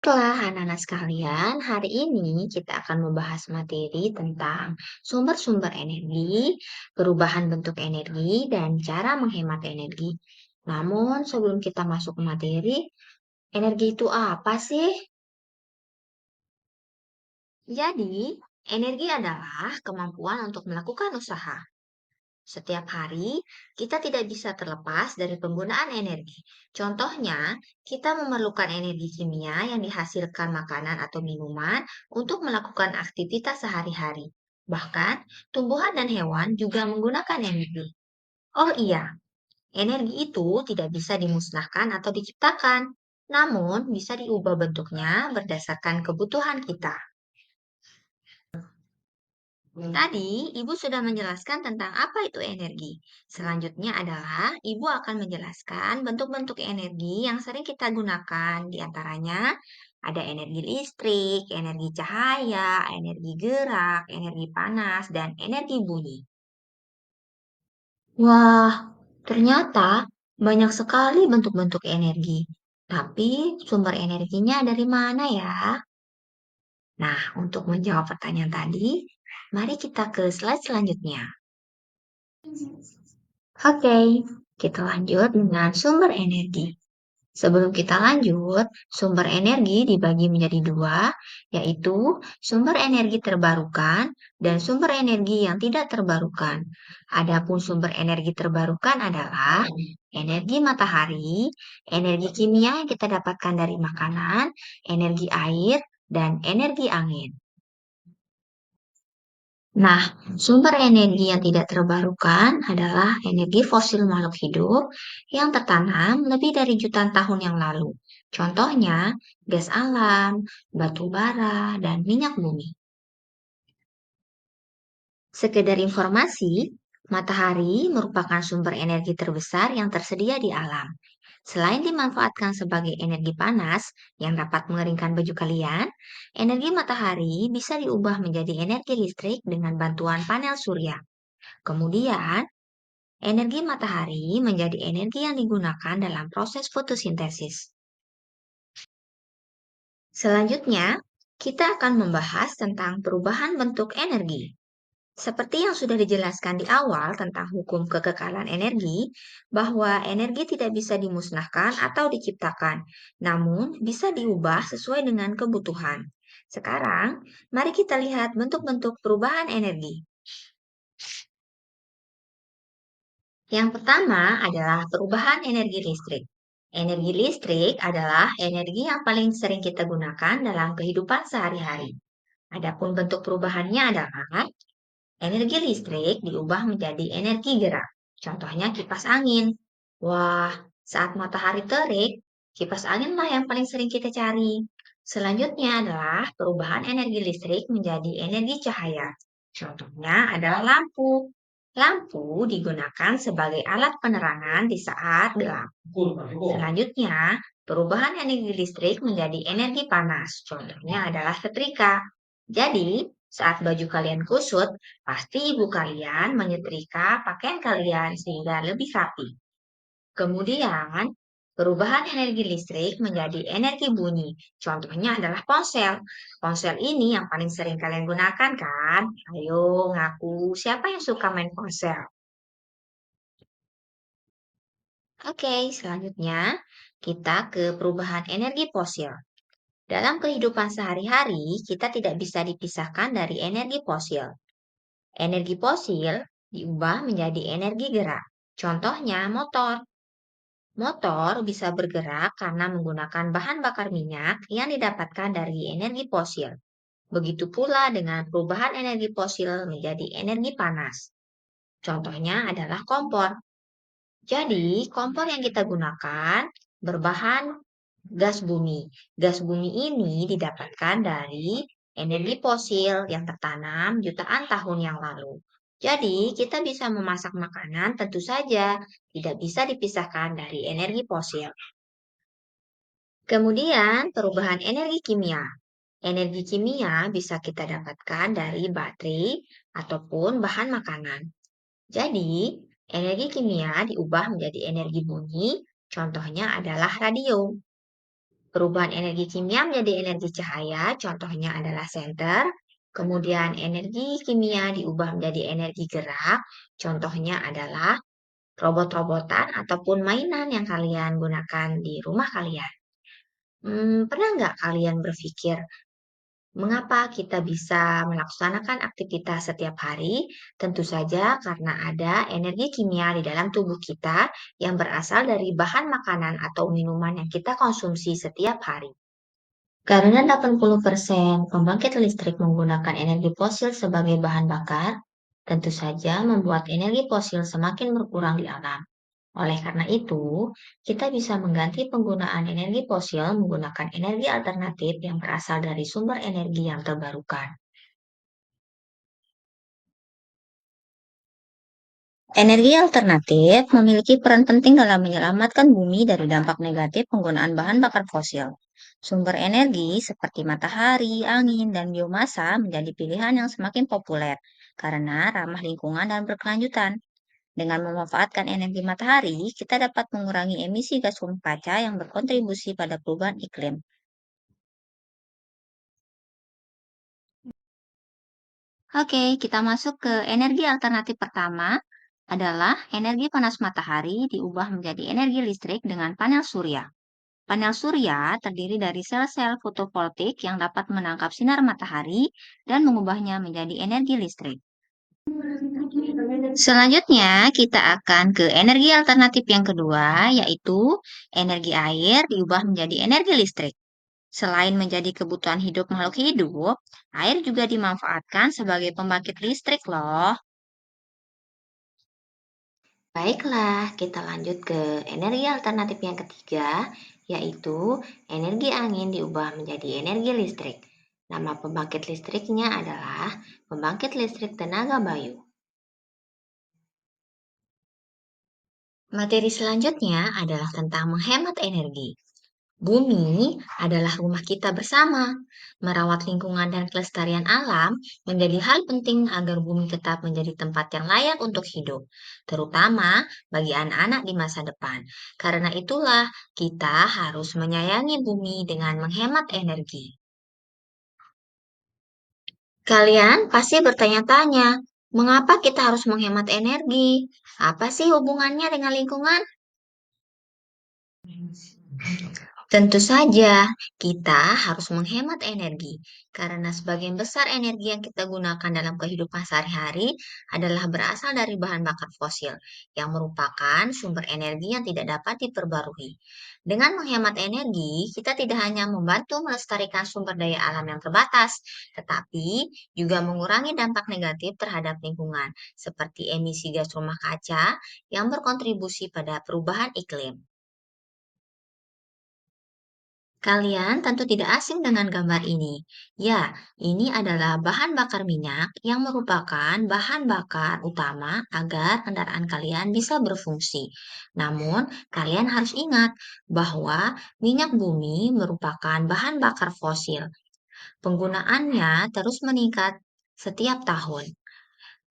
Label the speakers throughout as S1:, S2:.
S1: Baiklah, anak-anak sekalian, hari ini kita akan membahas materi tentang sumber-sumber energi, perubahan bentuk energi, dan cara menghemat energi. Namun, sebelum kita masuk ke materi, energi itu apa sih? Jadi, energi adalah kemampuan untuk melakukan usaha. Setiap hari, kita tidak bisa terlepas dari penggunaan energi. Contohnya, kita memerlukan energi kimia yang dihasilkan makanan atau minuman untuk melakukan aktivitas sehari-hari. Bahkan, tumbuhan dan hewan juga menggunakan energi. Oh iya, energi itu tidak bisa dimusnahkan atau diciptakan, namun bisa diubah bentuknya berdasarkan kebutuhan kita. Tadi, Ibu sudah menjelaskan tentang apa itu energi. Selanjutnya adalah Ibu akan menjelaskan bentuk-bentuk energi yang sering kita gunakan. Di antaranya ada energi listrik, energi cahaya, energi gerak, energi panas, dan energi bunyi. Wah, ternyata banyak sekali bentuk-bentuk energi. Tapi sumber energinya dari mana ya? Nah, untuk menjawab pertanyaan tadi, mari kita ke slide selanjutnya. Oke, kita lanjut dengan sumber energi. Sebelum kita lanjut, sumber energi dibagi menjadi dua, yaitu sumber energi terbarukan dan sumber energi yang tidak terbarukan. Adapun sumber energi terbarukan adalah energi matahari, energi kimia yang kita dapatkan dari makanan, energi air, dan energi angin. Nah, sumber energi yang tidak terbarukan adalah energi fosil makhluk hidup yang tertanam lebih dari jutaan tahun yang lalu. Contohnya, gas alam, batu bara, dan minyak bumi. Sekedar informasi, matahari merupakan sumber energi terbesar yang tersedia di alam. Selain dimanfaatkan sebagai energi panas yang dapat mengeringkan baju kalian, energi matahari bisa diubah menjadi energi listrik dengan bantuan panel surya. Kemudian, energi matahari menjadi energi yang digunakan dalam proses fotosintesis. Selanjutnya, kita akan membahas tentang perubahan bentuk energi. Seperti yang sudah dijelaskan di awal tentang hukum kekekalan energi, bahwa energi tidak bisa dimusnahkan atau diciptakan, namun bisa diubah sesuai dengan kebutuhan. Sekarang, mari kita lihat bentuk-bentuk perubahan energi. Yang pertama adalah perubahan energi listrik. Energi listrik adalah energi yang paling sering kita gunakan dalam kehidupan sehari-hari. Adapun bentuk perubahannya adalah energi listrik diubah menjadi energi gerak. Contohnya kipas angin. Wah, saat matahari terik, kipas anginlah yang paling sering kita cari. Selanjutnya adalah perubahan energi listrik menjadi energi cahaya. Contohnya adalah lampu. Lampu digunakan sebagai alat penerangan di saat gelap. Selanjutnya, perubahan energi listrik menjadi energi panas. Contohnya adalah setrika. Jadi, saat baju kalian kusut, pasti ibu kalian menyetrika pakaian kalian sehingga lebih rapi. Kemudian, perubahan energi listrik menjadi energi bunyi. Contohnya adalah ponsel. Ponsel ini yang paling sering kalian gunakan kan? Ayo ngaku, siapa yang suka main ponsel? Oke, selanjutnya kita ke perubahan energi fosil. Dalam kehidupan sehari-hari, kita tidak bisa dipisahkan dari energi fosil. Energi fosil diubah menjadi energi gerak. Contohnya motor. Motor bisa bergerak karena menggunakan bahan bakar minyak yang didapatkan dari energi fosil. Begitu pula dengan perubahan energi fosil menjadi energi panas. Contohnya adalah kompor. Jadi, kompor yang kita gunakan berbahan gas bumi. Gas bumi ini didapatkan dari energi fosil yang tertanam jutaan tahun yang lalu. Jadi, kita bisa memasak makanan tentu saja tidak bisa dipisahkan dari energi fosil. Kemudian, perubahan energi kimia. Energi kimia bisa kita dapatkan dari baterai ataupun bahan makanan. Jadi, energi kimia diubah menjadi energi bunyi, contohnya adalah radio. Perubahan energi kimia menjadi energi cahaya, contohnya adalah senter. Kemudian energi kimia diubah menjadi energi gerak, contohnya adalah robot-robotan ataupun mainan yang kalian gunakan di rumah kalian. Pernah nggak kalian berpikir mengapa kita bisa melaksanakan aktivitas setiap hari? Tentu saja karena ada energi kimia di dalam tubuh kita yang berasal dari bahan makanan atau minuman yang kita konsumsi setiap hari. Karena 80% pembangkit listrik menggunakan energi fosil sebagai bahan bakar, tentu saja membuat energi fosil semakin berkurang di alam. Oleh karena itu, kita bisa mengganti penggunaan energi fosil menggunakan energi alternatif yang berasal dari sumber energi yang terbarukan. Energi alternatif memiliki peran penting dalam menyelamatkan bumi dari dampak negatif penggunaan bahan bakar fosil. Sumber energi seperti matahari, angin, dan biomasa menjadi pilihan yang semakin populer karena ramah lingkungan dan berkelanjutan. Dengan memanfaatkan energi matahari, kita dapat mengurangi emisi gas rumah kaca yang berkontribusi pada perubahan iklim. Oke, kita masuk ke energi alternatif pertama adalah energi panas matahari diubah menjadi energi listrik dengan panel surya. Panel surya terdiri dari sel-sel fotovoltaik yang dapat menangkap sinar matahari dan mengubahnya menjadi energi listrik. Selanjutnya, kita akan ke energi alternatif yang kedua, yaitu energi air diubah menjadi energi listrik. Selain menjadi kebutuhan hidup makhluk hidup, air juga dimanfaatkan sebagai pembangkit listrik loh. Baiklah, kita lanjut ke energi alternatif yang ketiga, yaitu energi angin diubah menjadi energi listrik. Nama pembangkit listriknya adalah pembangkit listrik tenaga bayu. Materi selanjutnya adalah tentang menghemat energi. Bumi adalah rumah kita bersama. Merawat lingkungan dan kelestarian alam menjadi hal penting agar bumi tetap menjadi tempat yang layak untuk hidup, terutama bagi anak-anak di masa depan. Karena itulah kita harus menyayangi bumi dengan menghemat energi. Kalian pasti bertanya-tanya, mengapa kita harus menghemat energi? Apa sih hubungannya dengan lingkungan? Tentu saja, kita harus menghemat energi karena sebagian besar energi yang kita gunakan dalam kehidupan sehari-hari adalah berasal dari bahan bakar fosil, yang merupakan sumber energi yang tidak dapat diperbarui. Dengan menghemat energi, kita tidak hanya membantu melestarikan sumber daya alam yang terbatas, tetapi juga mengurangi dampak negatif terhadap lingkungan, seperti emisi gas rumah kaca yang berkontribusi pada perubahan iklim. Kalian tentu tidak asing dengan gambar ini. Ya, ini adalah bahan bakar minyak yang merupakan bahan bakar utama agar kendaraan kalian bisa berfungsi. Namun, kalian harus ingat bahwa minyak bumi merupakan bahan bakar fosil. Penggunaannya terus meningkat setiap tahun.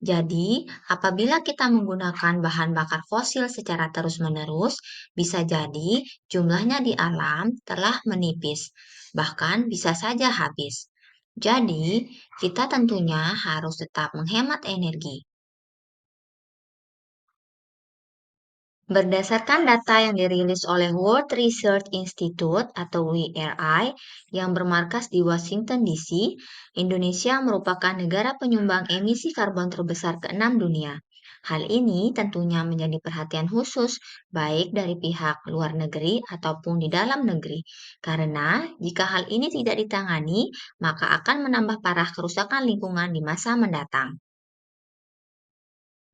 S1: Jadi, apabila kita menggunakan bahan bakar fosil secara terus-menerus, bisa jadi jumlahnya di alam telah menipis, bahkan bisa saja habis. Jadi, kita tentunya harus tetap menghemat energi. Berdasarkan data yang dirilis oleh World Research Institute atau WRI yang bermarkas di Washington DC, Indonesia merupakan negara penyumbang emisi karbon terbesar ke-6 dunia. Hal ini tentunya menjadi perhatian khusus baik dari pihak luar negeri ataupun di dalam negeri. Karena jika hal ini tidak ditangani, maka akan menambah parah kerusakan lingkungan di masa mendatang.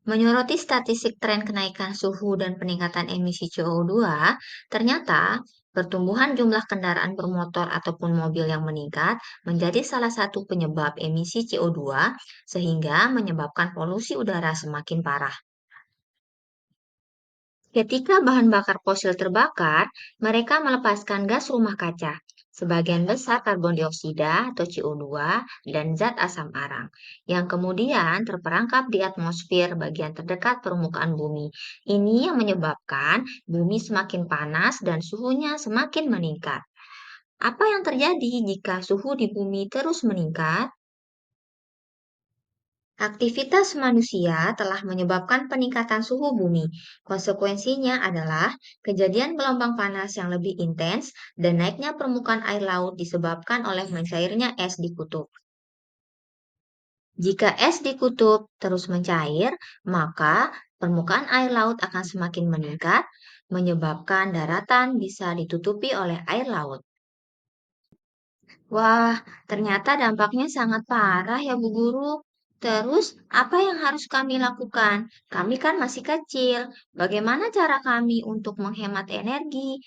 S1: Menyoroti statistik tren kenaikan suhu dan peningkatan emisi CO2, ternyata pertumbuhan jumlah kendaraan bermotor ataupun mobil yang meningkat menjadi salah satu penyebab emisi CO2 sehingga menyebabkan polusi udara semakin parah. Ketika bahan bakar fosil terbakar, mereka melepaskan gas rumah kaca, sebagian besar karbon dioksida atau CO2 dan zat asam arang, yang kemudian terperangkap di atmosfer bagian terdekat permukaan bumi. Ini yang menyebabkan bumi semakin panas dan suhunya semakin meningkat. Apa yang terjadi jika suhu di bumi terus meningkat? Aktivitas manusia telah menyebabkan peningkatan suhu bumi. Konsekuensinya adalah kejadian gelombang panas yang lebih intens dan naiknya permukaan air laut disebabkan oleh mencairnya es di kutub. Jika es di kutub terus mencair, maka permukaan air laut akan semakin meningkat, menyebabkan daratan bisa ditutupi oleh air laut. Wah, ternyata dampaknya sangat parah ya Bu Guru. Terus, apa yang harus kami lakukan? Kami kan masih kecil. Bagaimana cara kami untuk menghemat energi?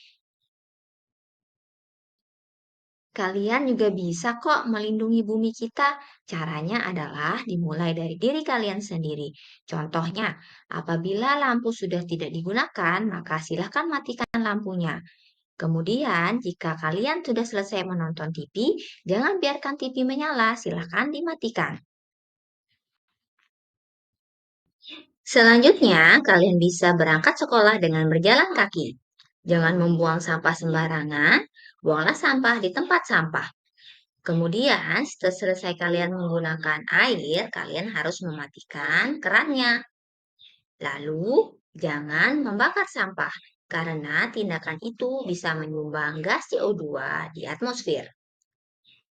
S1: Kalian juga bisa kok melindungi bumi kita. Caranya adalah dimulai dari diri kalian sendiri. Contohnya, apabila lampu sudah tidak digunakan, maka silakan matikan lampunya. Kemudian, jika kalian sudah selesai menonton TV, jangan biarkan TV menyala, silakan dimatikan. Selanjutnya, kalian bisa berangkat sekolah dengan berjalan kaki. Jangan membuang sampah sembarangan, buanglah sampah di tempat sampah. Kemudian, setelah selesai kalian menggunakan air, kalian harus mematikan kerannya. Lalu, jangan membakar sampah, karena tindakan itu bisa menyumbang gas CO2 di atmosfer.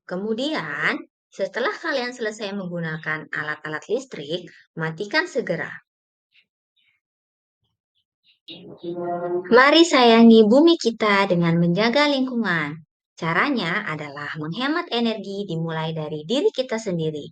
S1: Kemudian, setelah kalian selesai menggunakan alat-alat listrik, matikan segera. Mari sayangi bumi kita dengan menjaga lingkungan. Caranya adalah menghemat energi dimulai dari diri kita sendiri.